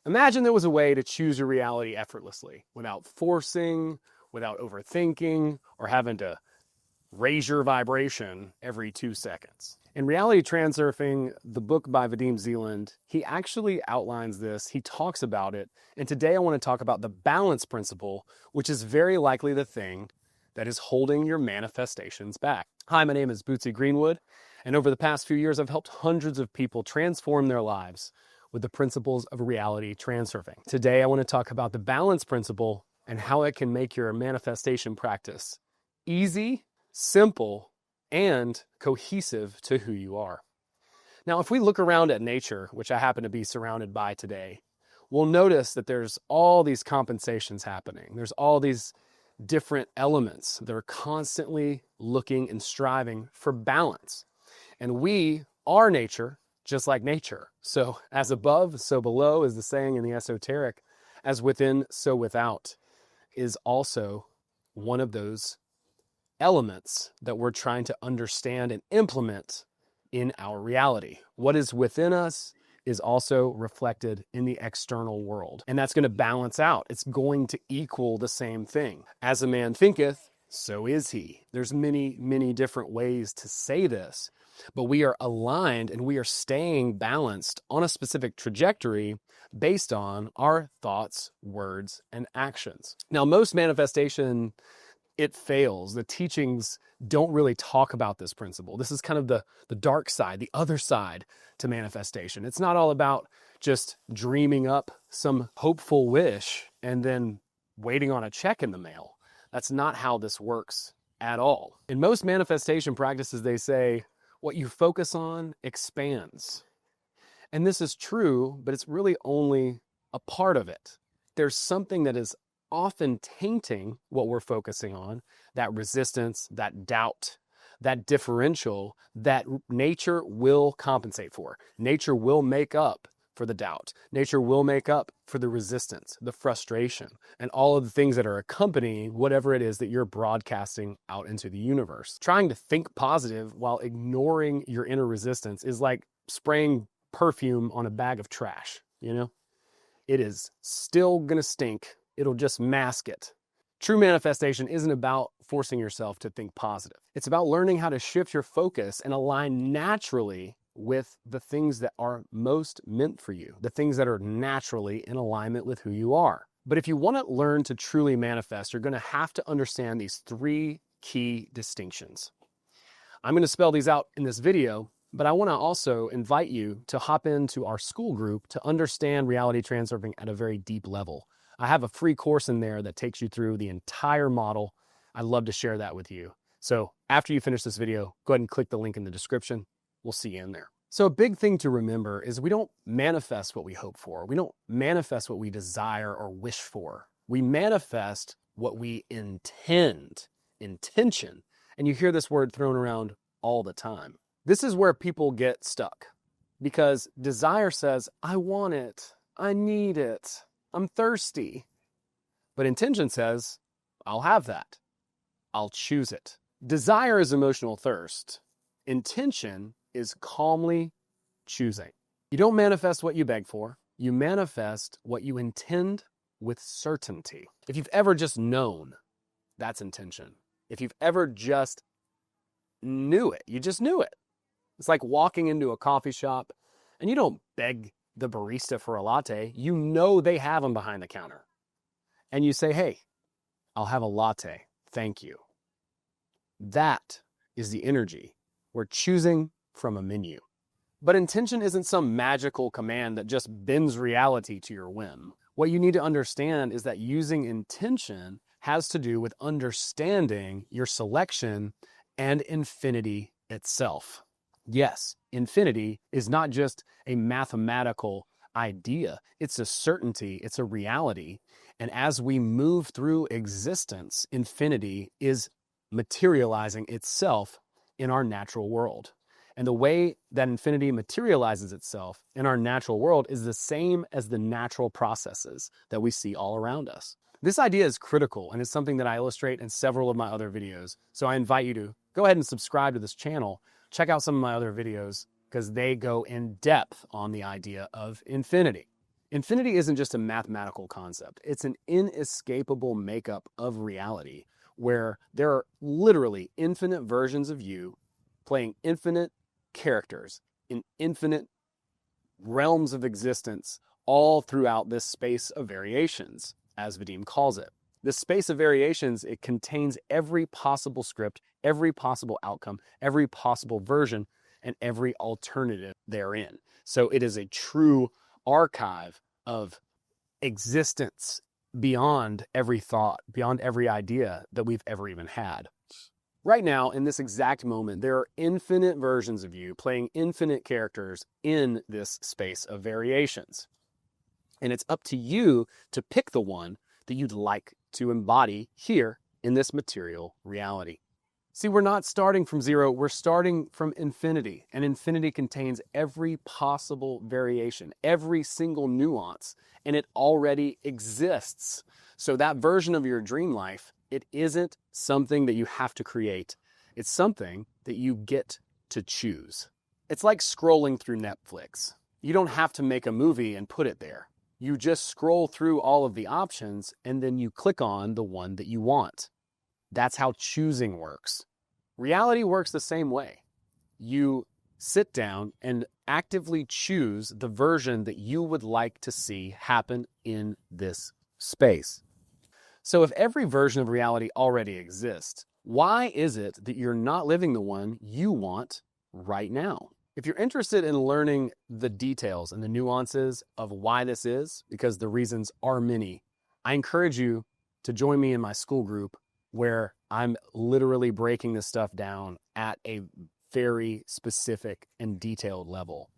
Imagine there was a way to choose your reality effortlessly, without forcing, without overthinking, or having to raise your vibration every 2 seconds. In Reality Transurfing, the book by Vadim Zeland, he actually outlines this, he talks about it, and today I want to talk about the balance principle, which is very likely the thing that is holding your manifestations back. Hi, my name is Bootsy Greenwood, and over the past few years, I've helped hundreds of people transform their lives with the principles of reality transurfing. Today, I want to talk about the balance principle and how it can make your manifestation practice easy, simple, and cohesive to who you are. Now, if we look around at nature, which I happen to be surrounded by today, we'll notice that there's all these compensations happening. There's all these different elements that are constantly looking and striving for balance. And we are nature, just like nature. So as above, so below is the saying in the esoteric. As within, so without is also one of those elements that we're trying to understand and implement in our reality. What is within us is also reflected in the external world. And that's going to balance out. It's going to equal the same thing. As a man thinketh, so is he. There's many, many different ways to say this, but we are aligned and we are staying balanced on a specific trajectory based on our thoughts, words, and actions. Now, most manifestation, it fails. The teachings don't really talk about this principle. This is kind of the dark side, the other side to manifestation. It's not all about just dreaming up some hopeful wish and then waiting on a check in the mail. That's not how this works at all. In most manifestation practices, they say, what you focus on expands. And this is true, but it's really only a part of it. There's something that is often tainting what we're focusing on, that resistance, that doubt, that differential that nature will compensate for. Nature will make up for the doubt. Nature will make up for the resistance, the frustration, and all of the things that are accompanying whatever it is that you're broadcasting out into the universe. Trying to think positive while ignoring your inner resistance is like spraying perfume on a bag of trash, you know? It is still gonna stink. It'll just mask it. True manifestation isn't about forcing yourself to think positive. It's about learning how to shift your focus and align naturally with the things that are most meant for you, the things that are naturally in alignment with who you are. But if you want to learn to truly manifest, you're going to have to understand these three key distinctions. I'm going to spell these out in this video, but I want to also invite you to hop into our school group to understand reality transurfing at a very deep level. I have a free course in there that takes you through the entire model. I'd love to share that with you. So after you finish this video, go ahead and click the link in the description. We'll see you in there. So a big thing to remember is we don't manifest what we hope for. We don't manifest what we desire or wish for. We manifest what we intend, intention. And you hear this word thrown around all the time. This is where people get stuck because desire says, I want it, I need it, I'm thirsty. But intention says, I'll have that, I'll choose it. Desire is emotional thirst. Intention is calmly choosing. You don't manifest what you beg for. You manifest what you intend with certainty. If you've ever just known, that's intention. If you've ever just knew it, you just knew it. It's like walking into a coffee shop and you don't beg the barista for a latte. You know they have them behind the counter. And you say, hey, I'll have a latte. Thank you. That is the energy. We're choosing from a menu. But intention isn't some magical command that just bends reality to your whim. What you need to understand is that using intention has to do with understanding your selection and infinity itself. Yes, infinity is not just a mathematical idea. It's a certainty. It's a reality. And as we move through existence, infinity is materializing itself in our natural world. And the way that infinity materializes itself in our natural world is the same as the natural processes that we see all around us. This idea is critical and it's something that I illustrate in several of my other videos. So I invite you to go ahead and subscribe to this channel. Check out some of my other videos because they go in depth on the idea of infinity. Infinity isn't just a mathematical concept. It's an inescapable makeup of reality where there are literally infinite versions of you playing infinite characters in infinite realms of existence all throughout this space of variations, as Vadim calls it. This space of variations, it contains every possible script, every possible outcome, every possible version, and every alternative therein. So it is a true archive of existence beyond every thought, beyond every idea that we've ever even had. Right now, in this exact moment, there are infinite versions of you playing infinite characters in this space of variations. And it's up to you to pick the one that you'd like to embody here in this material reality. See, we're not starting from zero, we're starting from infinity. And infinity contains every possible variation, every single nuance, and it already exists. So that version of your dream life, it isn't something that you have to create. It's something that you get to choose. It's like scrolling through Netflix. You don't have to make a movie and put it there. You just scroll through all of the options and then you click on the one that you want. That's how choosing works. Reality works the same way. You sit down and actively choose the version that you would like to see happen in this space. So if every version of reality already exists, why is it that you're not living the one you want right now? If you're interested in learning the details and the nuances of why this is, because the reasons are many, I encourage you to join me in my school group where I'm literally breaking this stuff down at a very specific and detailed level.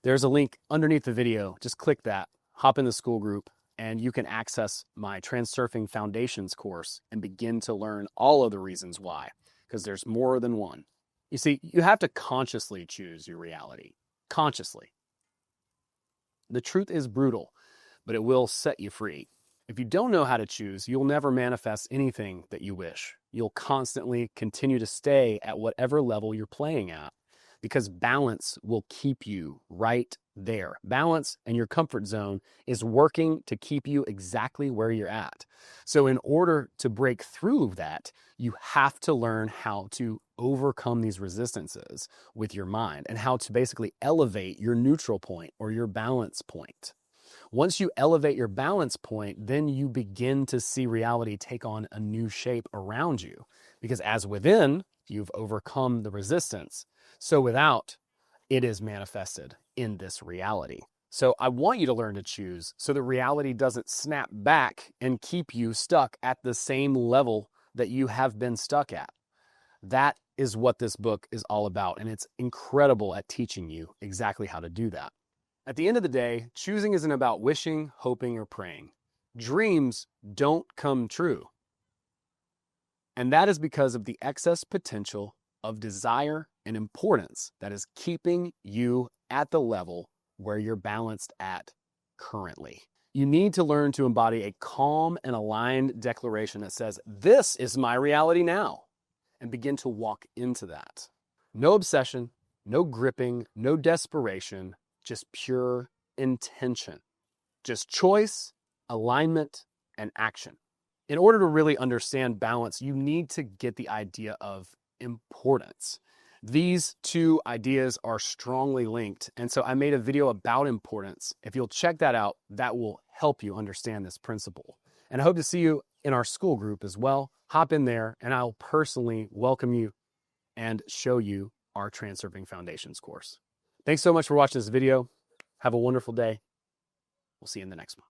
There's a link underneath the video. Just click that, hop in the school group, and you can access my Transurfing Foundations course and begin to learn all of the reasons why, because there's more than one. You see, you have to consciously choose your reality. Consciously. The truth is brutal, but it will set you free. If you don't know how to choose, you'll never manifest anything that you wish. You'll constantly continue to stay at whatever level you're playing at, because balance will keep you right there. Balance and your comfort zone is working to keep you exactly where you're at. So in order to break through that, you have to learn how to overcome these resistances with your mind and how to basically elevate your neutral point or your balance point. Once you elevate your balance point, then you begin to see reality take on a new shape around you. Because as within, you've overcome the resistance. So without, it is manifested in this reality. So I want you to learn to choose so that reality doesn't snap back and keep you stuck at the same level that you have been stuck at. That is what this book is all about. And it's incredible at teaching you exactly how to do that. At the end of the day, choosing isn't about wishing, hoping, or praying. Dreams don't come true. And that is because of the excess potential of desire and importance that is keeping you at the level where you're balanced at currently. You need to learn to embody a calm and aligned declaration that says, "This is my reality now," and begin to walk into that. No obsession, no gripping, no desperation, just pure intention. Just choice, alignment, and action. In order to really understand balance, you need to get the idea of importance. These two ideas are strongly linked, and so I made a video about importance. If you'll check that out, that will help you understand this principle. And I hope to see you in our school group as well. Hop in there, and I'll personally welcome you and show you our Transurfing Foundations course. Thanks so much for watching this video. Have a wonderful day. We'll see you in the next one.